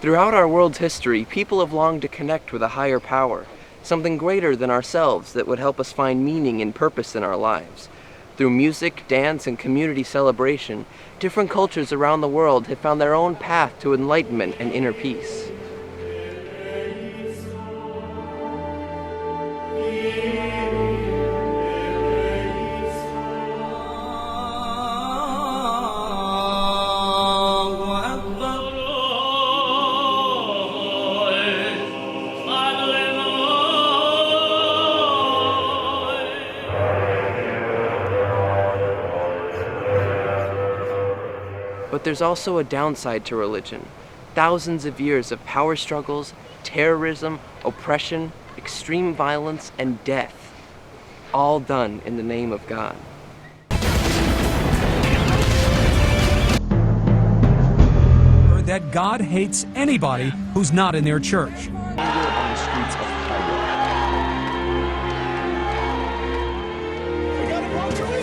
Throughout our world's history, people have longed to connect with a higher power, something greater than ourselves that would help us find meaning and purpose in our lives. Through music, dance, and community celebration, different cultures around the world have found their own path to enlightenment and inner peace. But there's also a downside to religion. Thousands of years of power struggles, terrorism, oppression, extreme violence, and death, all done in the name of God. That God hates anybody who's not in their church. On the streets of Cairo. We got a bunch of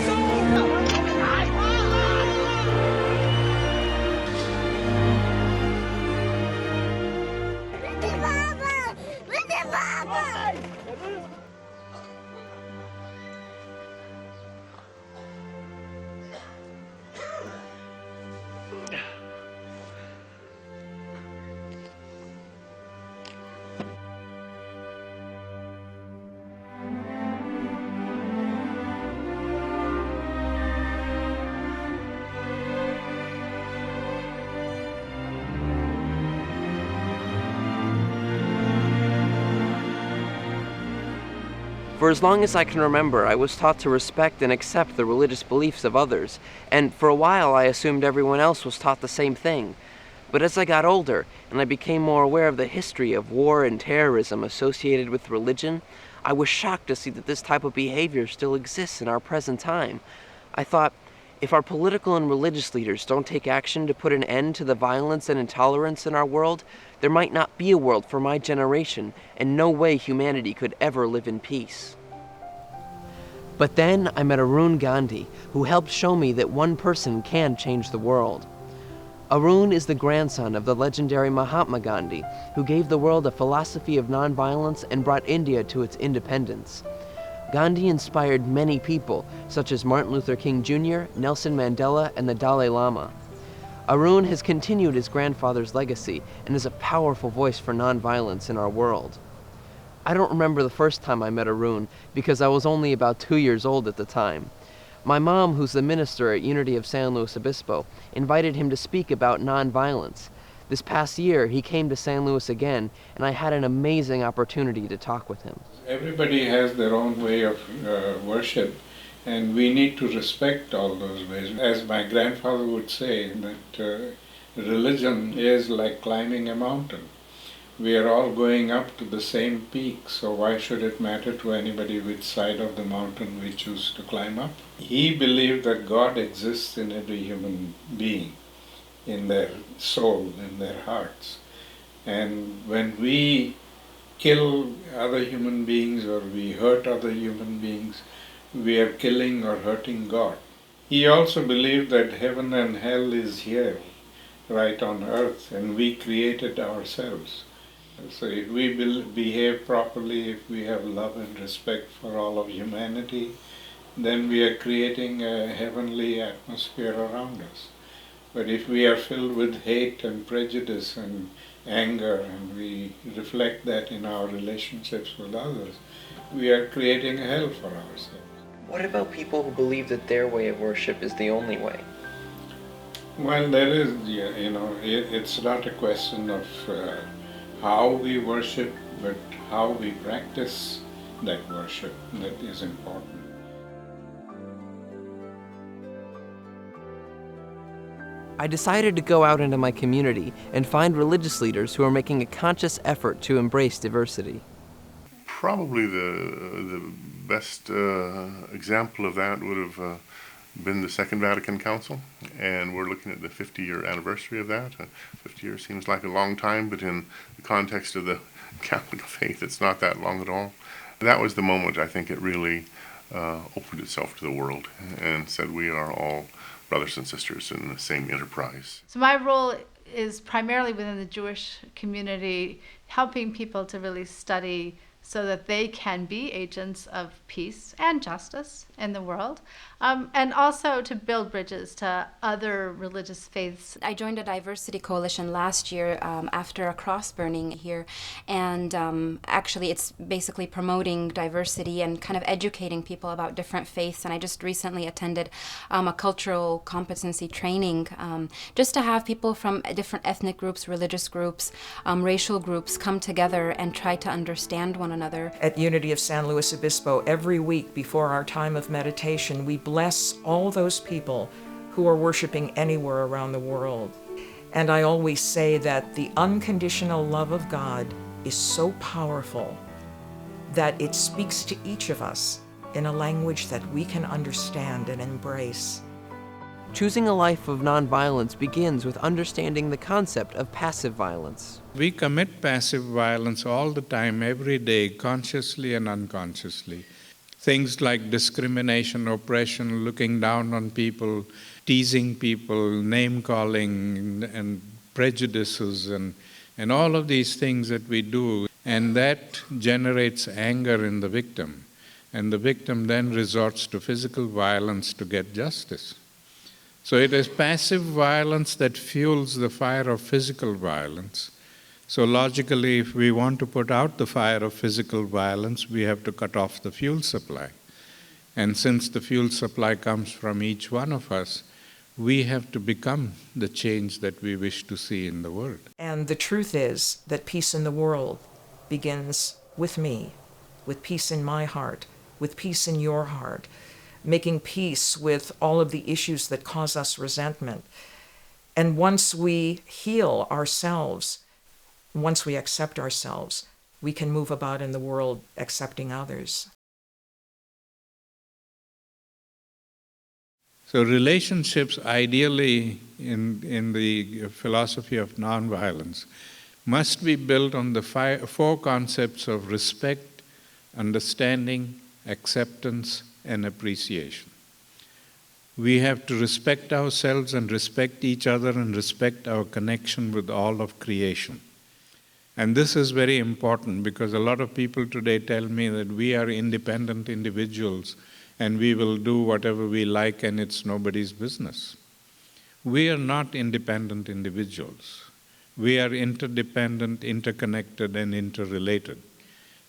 For as long as I can remember, I was taught to respect and accept the religious beliefs of others, and for a while I assumed everyone else was taught the same thing. But as I got older, and I became more aware of the history of war and terrorism associated with religion, I was shocked to see that this type of behavior still exists in our present time. I thought, if our political and religious leaders don't take action to put an end to the violence and intolerance in our world, there might not be a world for my generation, and no way humanity could ever live in peace. But then I met Arun Gandhi, who helped show me that one person can change the world. Arun is the grandson of the legendary Mahatma Gandhi, who gave the world a philosophy of nonviolence and brought India to its independence. Gandhi inspired many people, such as Martin Luther King Jr., Nelson Mandela, and the Dalai Lama. Arun has continued his grandfather's legacy and is a powerful voice for nonviolence in our world. I don't remember the first time I met Arun because I was only about 2 years old at the time. My mom, who's the minister at Unity of San Luis Obispo, invited him to speak about nonviolence. This past year, he came to San Luis again, and I had an amazing opportunity to talk with him. Everybody has their own way of worship, and we need to respect all those ways. As my grandfather would say, that religion is like climbing a mountain. We are all going up to the same peak, so why should it matter to anybody which side of the mountain we choose to climb up? He believed that God exists in every human being, in their soul, in their hearts. And when we kill other human beings or we hurt other human beings, we are killing or hurting God. He also believed that heaven and hell is here, right on earth, and we created ourselves. So if we behave properly, if we have love and respect for all of humanity, then we are creating a heavenly atmosphere around us. But if we are filled with hate and prejudice and anger, and we reflect that in our relationships with others, we are creating a hell for ourselves. What about people who believe that their way of worship is the only way? Well, there is, it's not a question of how we worship, but how we practice that worship that is important. I decided to go out into my community and find religious leaders who are making a conscious effort to embrace diversity. Probably the best example of that would have been the Second Vatican Council, and we're looking at the 50-year anniversary of that. 50 years seems like a long time, but in the context of the Catholic faith, it's not that long at all. That was the moment I think it really opened itself to the world and said we are all brothers and sisters in the same enterprise. So my role is primarily within the Jewish community, helping people to really study so that they can be agents of peace and justice in the world, and also to build bridges to other religious faiths. I joined a diversity coalition last year after a cross burning here, and actually it's basically promoting diversity and kind of educating people about different faiths. And I just recently attended a cultural competency training just to have people from different ethnic groups, religious groups, racial groups come together and try to understand one another. At Unity of San Luis Obispo, every week before our time of meditation, we bless all those people who are worshiping anywhere around the world. And I always say that the unconditional love of God is so powerful that it speaks to each of us in a language that we can understand and embrace. Choosing a life of nonviolence begins with understanding the concept of passive violence. We commit passive violence all the time, every day, consciously and unconsciously. Things like discrimination, oppression, looking down on people, teasing people, name-calling, and prejudices, and all of these things that we do. And that generates anger in the victim. And the victim then resorts to physical violence to get justice. So it is passive violence that fuels the fire of physical violence. So logically, if we want to put out the fire of physical violence, we have to cut off the fuel supply. And since the fuel supply comes from each one of us, we have to become the change that we wish to see in the world. And the truth is that peace in the world begins with me, with peace in my heart, with peace in your heart, making peace with all of the issues that cause us resentment. And once we heal ourselves, once we accept ourselves, we can move about in the world accepting others. So relationships, ideally, in the philosophy of nonviolence, must be built on the four concepts of respect, understanding, acceptance, and appreciation. We have to respect ourselves and respect each other and respect our connection with all of creation. And this is very important because a lot of people today tell me that we are independent individuals and we will do whatever we like and it's nobody's business. We are not independent individuals. We are interdependent, interconnected, and interrelated.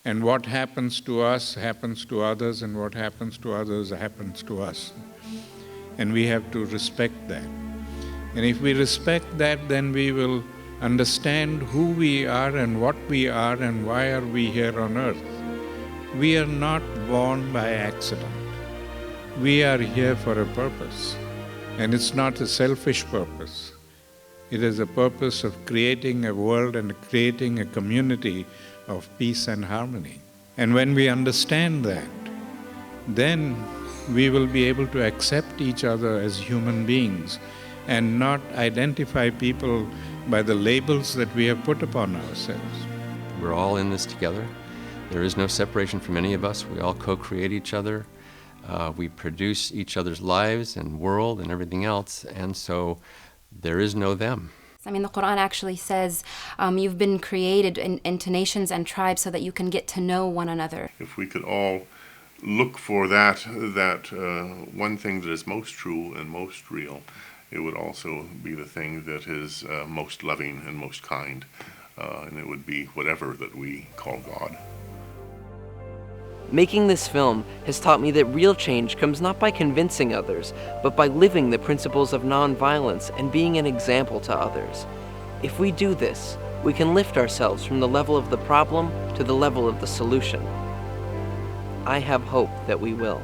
And what happens to us happens to others, and what happens to others happens to us. And we have to respect that. And if we respect that, then we will understand who we are and what we are and why are we here on earth. We are not born by accident. We are here for a purpose. And it's not a selfish purpose. It is a purpose of creating a world and creating a community of peace and harmony. And when we understand that, then we will be able to accept each other as human beings and not identify people by the labels that we have put upon ourselves. We're all in this together. There is no separation from any of us. We all co-create each other. We produce each other's lives and world and everything else, and so there is no them. I mean, the Quran actually says you've been created into nations and tribes so that you can get to know one another. If we could all look for that one thing that is most true and most real, it would also be the thing that is most loving and most kind, and it would be whatever that we call God. Making this film has taught me that real change comes not by convincing others, but by living the principles of nonviolence and being an example to others. If we do this, we can lift ourselves from the level of the problem to the level of the solution. I have hope that we will.